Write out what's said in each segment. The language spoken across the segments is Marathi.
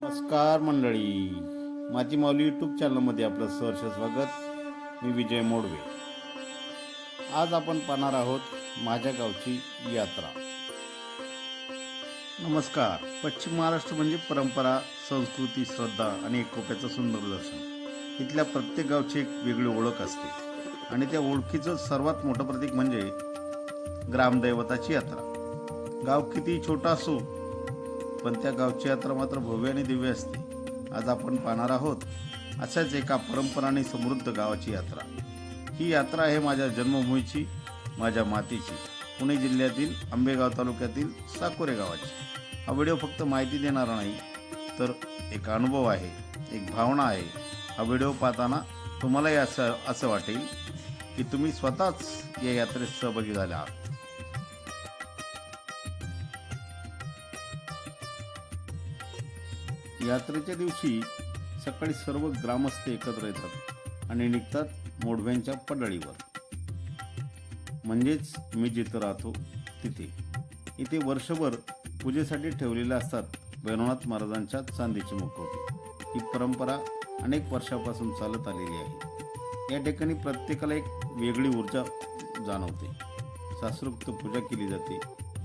नमस्कार मंडळी, माझी माऊली यूट्यूब चॅनलमध्ये आपलं सहर्ष स्वागत. मी विजय मोडवे. आज आपण पाहणार आहोत माझ्या गावची यात्रा. नमस्कार. पश्चिम महाराष्ट्र म्हणजे परंपरा, संस्कृती, श्रद्धा आणि एकोप्याचं सुंदर दर्शन. इथल्या प्रत्येक गावची एक वेगळी ओळख असते आणि त्या ओळखीचं सर्वात मोठं प्रतीक म्हणजे ग्रामदैवताची यात्रा. गाव किती छोटा असो पण त्या गावची यात्रा मात्र भव्य आणि दिव्य असते. आज आपण पाहणार आहोत अशाच एका परंपरा आणि समृद्ध गावाची यात्रा. ही यात्रा आहे माझ्या जन्मभूमीची, माझ्या मातीची, पुणे जिल्ह्यातील आंबेगाव तालुक्यातील साकोरे गावाची. हा व्हिडिओ फक्त माहिती देणारा नाही तर एक अनुभव आहे, एक भावना आहे. हा व्हिडिओ पाहताना तुम्हालाही असं वाटेल की तुम्ही स्वतःच या यात्रेत सहभागी झाले आहात. यात्रेच्या दिवशी सकाळी सर्व ग्रामस्थ एकत्र येतात आणि निघतात मोडव्यांच्या पडळीवर, म्हणजेच मी जिथं राहतो तिथे. इथे वर्षभर पूजेसाठी ठेवलेल्या असतात भैरवनाथ महाराजांच्या चांदीचे मुखवटे. ही परंपरा अनेक वर्षापासून चालत आलेली आहे. या ठिकाणी प्रत्येकाला एक वेगळी ऊर्जा जाणवते. शास्त्रोक्त पूजा केली जाते,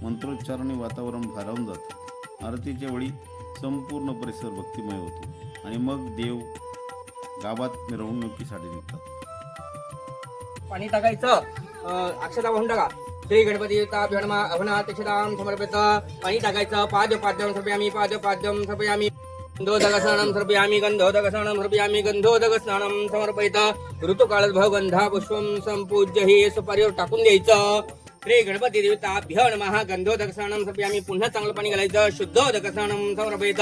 मंत्रोच्चाराने वातावरण भारावून जातं. आरतीच्या वेळी संपूर्ण परिसर भक्तिमय होतो आणि मग देव गावात मिरवणुकीसाठी निघतात. पाणी टाकायचं, अक्षता वाहून टाका. श्री गणपती अभनाथक्षतां समर्पित. पाणी टाकायचं. पाद्यम समर्पयामि, पाद्यम समर्पयामि. गंधोदकस्नानं समर्पयामि, गंधोदकस्नानं समर्पयामि, गंधोदकस्नानं समर्पयित. ऋतुकाळभव गंधा पुष्पं संपूज्य हे सुपारीवर टाकून द्यायचं. श्री गणपती देवताभ्यो नमः. गंधोदकस्नानं समर्पयामि. पुन्हा चांगलं पाणी घालायचं. शुद्धोदकस्नानं समर्पयित.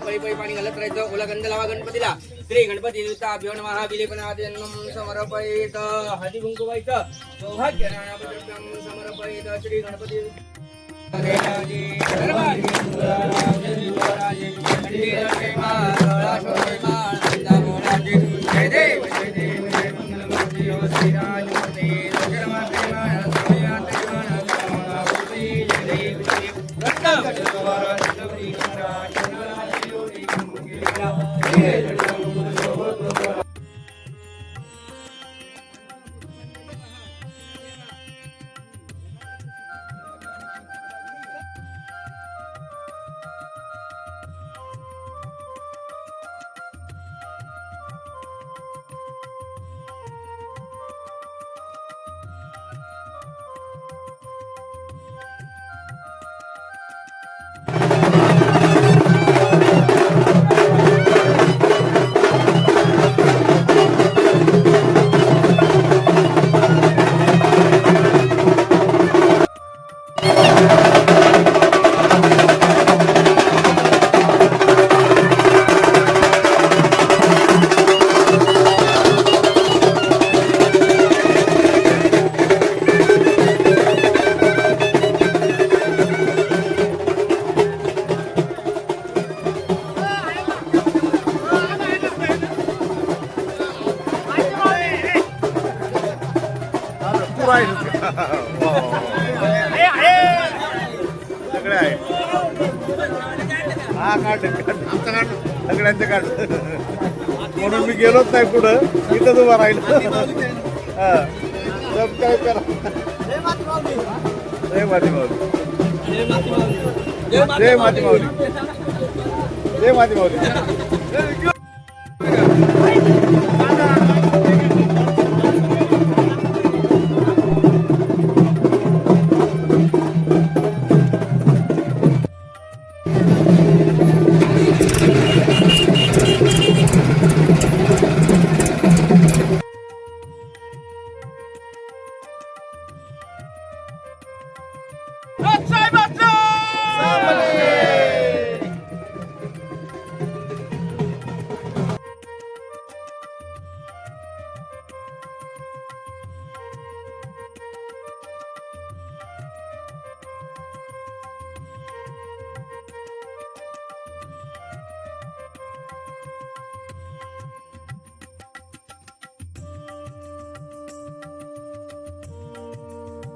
पळी पळी पाणी घालत राहायचं. ओला गंध लावा गणपतीला. श्री गणपती देवताभ्यो नमः. विलेपनादिन्नं समर्पयित. हळदी कुंकू व्हायचं. सौभाग्यनानाद्रव्यं समर्पयित. श्री गणपती जय देव जय देव जय मंगल श्रीराज सगळ्यांचं काढ म्हणून मी गेलोच नाही पुढं, इथंच उभा राहिलो. सबस्क्राईब करा. जय माती माऊली, जय माती माऊली, जय माती माऊली.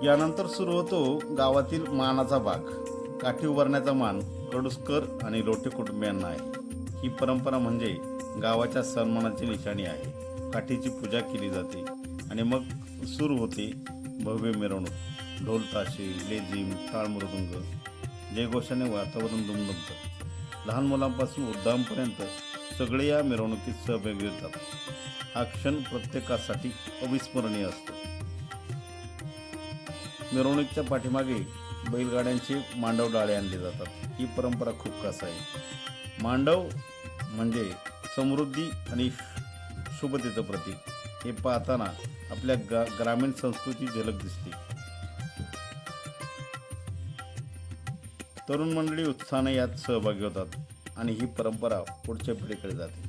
यानंतर सुरू होतो गावातील मानाचा भाग. काठी उभारण्याचा मान कडुसकर आणि लोटे कुटुंबियांना आहे। ही परंपरा म्हणजे गावाच्या सन्मानाची निशाणी आहे। काठीची पूजा केली जाते आणि मग सुरू होते भव्य मिरवणूक। ढोल ताशे, लेझिम, टाळ मृदुंग, जयघोषाने वातावरण दुमदुमतं। लहान मुलांपासून वृद्धांपर्यंत सगळे या मिरवणुकीत सहभागी होतात। हा क्षण प्रत्येकासाठी अविस्मरणीय असतो। मिरवणुकीच्या पाठीमागे बैलगाड्यांचे मांडव डाळे आणले जातात। ही परंपरा खूप खास आहे। मांडव म्हणजे समृद्धी आणि शुभतेचं प्रतीक। हे पाहताना आपल्या ग्रामीण संस्कृती झलक दिसते। तरुण मंडळी उत्साहाने यात सहभागी होतात आणि ही परंपरा पुढच्या पिढीकडे जाते।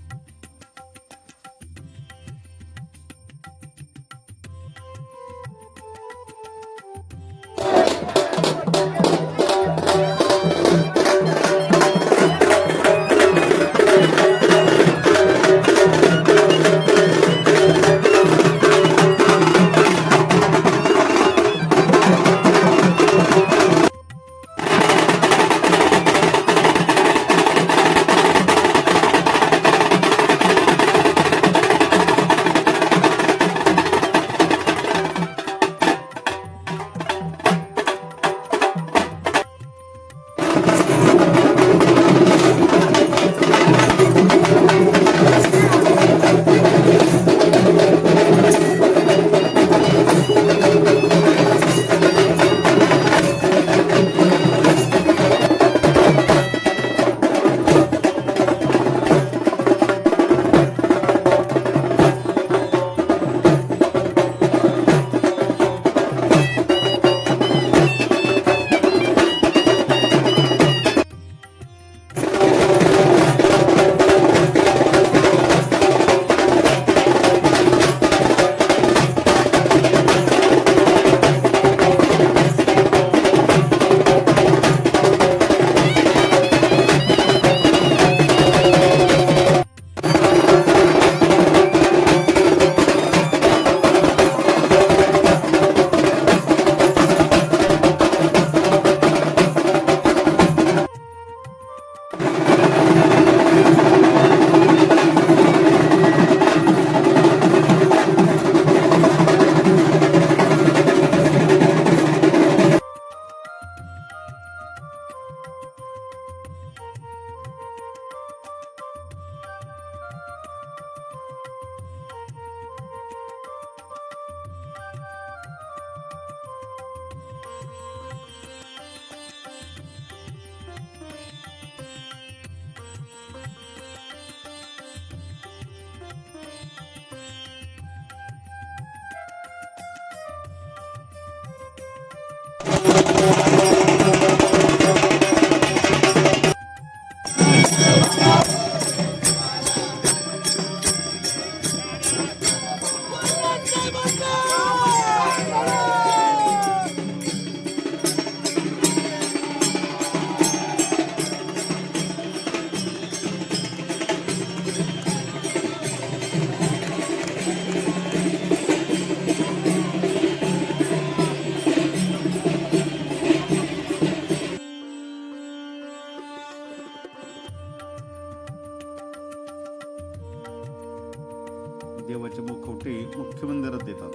देवाचे मुखवटे मुख्य मंदिरात येतात।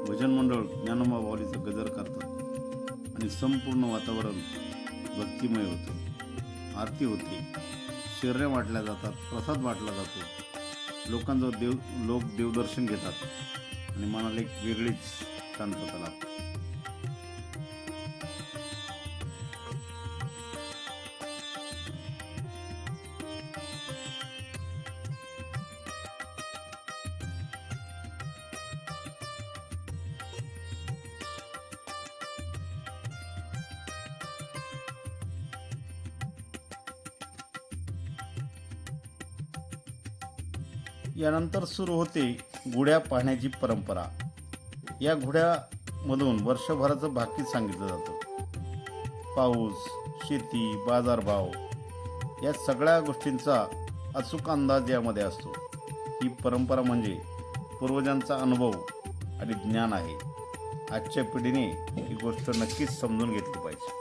भजन मंडळ ज्ञानोबा माऊलीचा गजर करतात आणि संपूर्ण वातावरण भक्तिमय होते। आरती होते, शेर्या वाटल्या जातात, प्रसाद वाटला जातो। लोक देवदर्शन घेतात आणि मनाला एक वेगळीच शांतता लागते। यानंतर सुरू होते गुढ्या पाहण्याची परंपरा। या गुढ्यामधून वर्षभराचं भाकीत सांगितलं जातं। पाऊस, शेती, बाजारभाव या सगळ्या गोष्टींचा अचूक अंदाज यामध्ये असतो। ही परंपरा म्हणजे पूर्वजांचा अनुभव आणि ज्ञान आहे। आजच्या पिढीने ही गोष्ट नक्कीच समजून घेतली पाहिजे।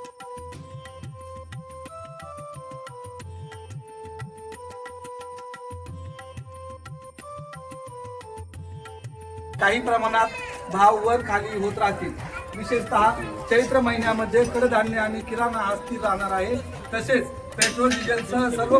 काही प्रमाणात भाव वर खाली होत राहतील. विशेषतः चैत्र महिन्यामध्ये कडधान्य आणि किराणा हा स्थिर राहणार आहे. तसेच पेट्रोल डिझेलसह सर्व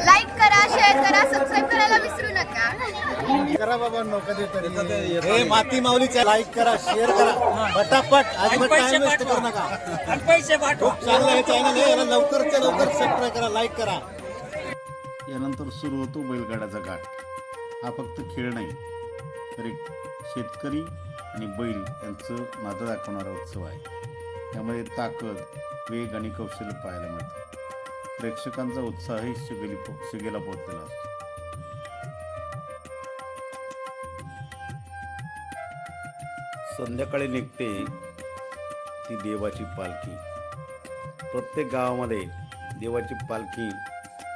लाईक करा, शेअर करा, सबस्क्राईब करायला विसरू नका. करा बाबा कधीतरी हे माती माऊलीचा लाईक करा, शेअर करा पटापट. अजिबात टाइम वेस्ट करू नका. खूप चांगलं हे चॅनल आहे, याला लवकरच्या लवकर सबस्क्राईब करा, लाईक करा. यानंतर सुरू होतो बैलगाड्याचा घाट. हा फक्त खेळ नाही तर एक शेतकरी आणि बैल यांचं नातं दाखवणारा उत्सव आहे. यामध्ये ताकद, वेग आणि कौशल्य पाहायला मिळतं. प्रेक्षकांचा उत्साहही शिगेला पोहोचलेला असतो. संध्याकाळी निघते ती देवाची पालखी. प्रत्येक गावामध्ये देवाची पालखी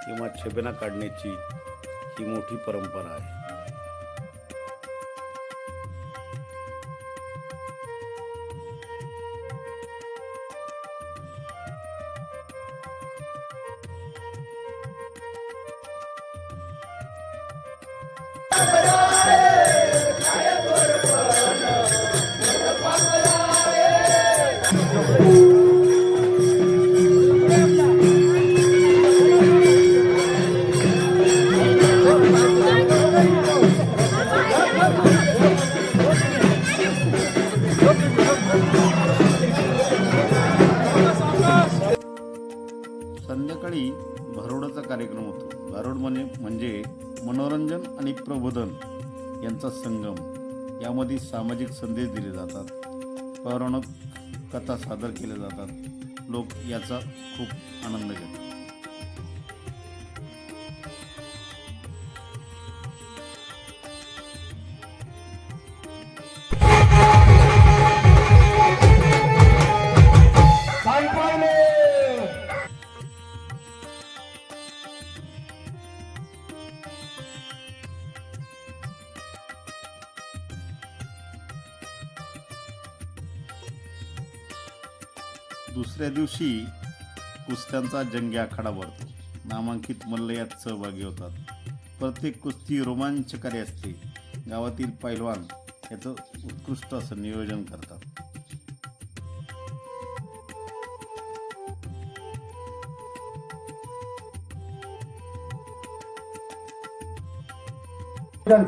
किंवा छबिना काढण्याची ही मोठी परंपरा आहे. संध्याकाळी भारुडाचा कार्यक्रम होतो. भारुड म्हणजे मनोरंजन आणि प्रबोधन यांचा संगम. यामध्ये सामाजिक संदेश दिले जातात, पौराणिक कथा सादर केल्या जातात. लोक याचा खूप आनंद घेतात. दुसऱ्या दिवशी कुस्त्यांचा जंगी आखाडा भरतो. नामांकित मल्ल यात सहभागी होतात. प्रत्येक कुस्ती रोमांचकारी असते. गावातील पैलवान याचं उत्कृष्ट असं नियोजन करतात.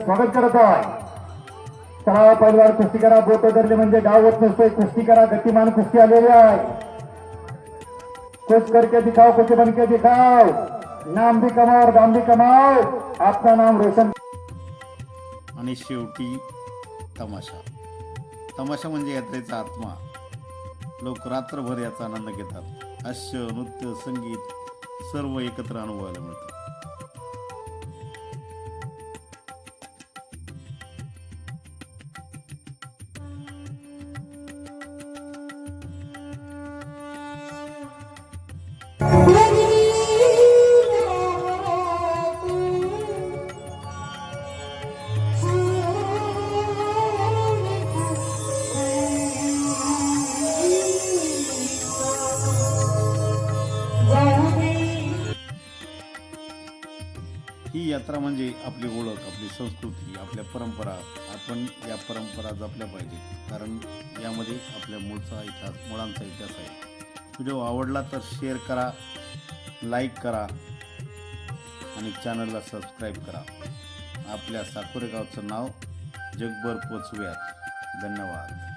स्वागत करत आहे. चला पैलवान कुस्ती करा. बोट धरले म्हणजे डाव होत नसतोय. कुस्ती करा. गतिमान कुस्ती आलेली आहे. कुछ करके दिखाओ, कुछ बन के दिखाओ. नाम भी कमाओ और दाम भी कमाओ. आपका नाम रोशन. आणि शेवटी तमाशा. तमाशा म्हणजे यात्रेचा आत्मा. लोक रात्रभर याचा आनंद घेतात. हास्य, नृत्य, संगीत सर्व एकत्र अनुभवायला मिळतं. ही यात्रा म्हणजे आपली ओळख, आपली संस्कृती, आपल्या परंपरा. आपण या परंपरा जपल्या पाहिजेत, कारण यामध्ये आपल्या मुळांचा इतिहास आहे. व्हिडिओ आवडला तर शेअर करा, लाईक करा आणि चॅनलला सबस्क्राईब करा. आपल्या साकोरे गावचं नाव जगभर पोचवूयात. धन्यवाद.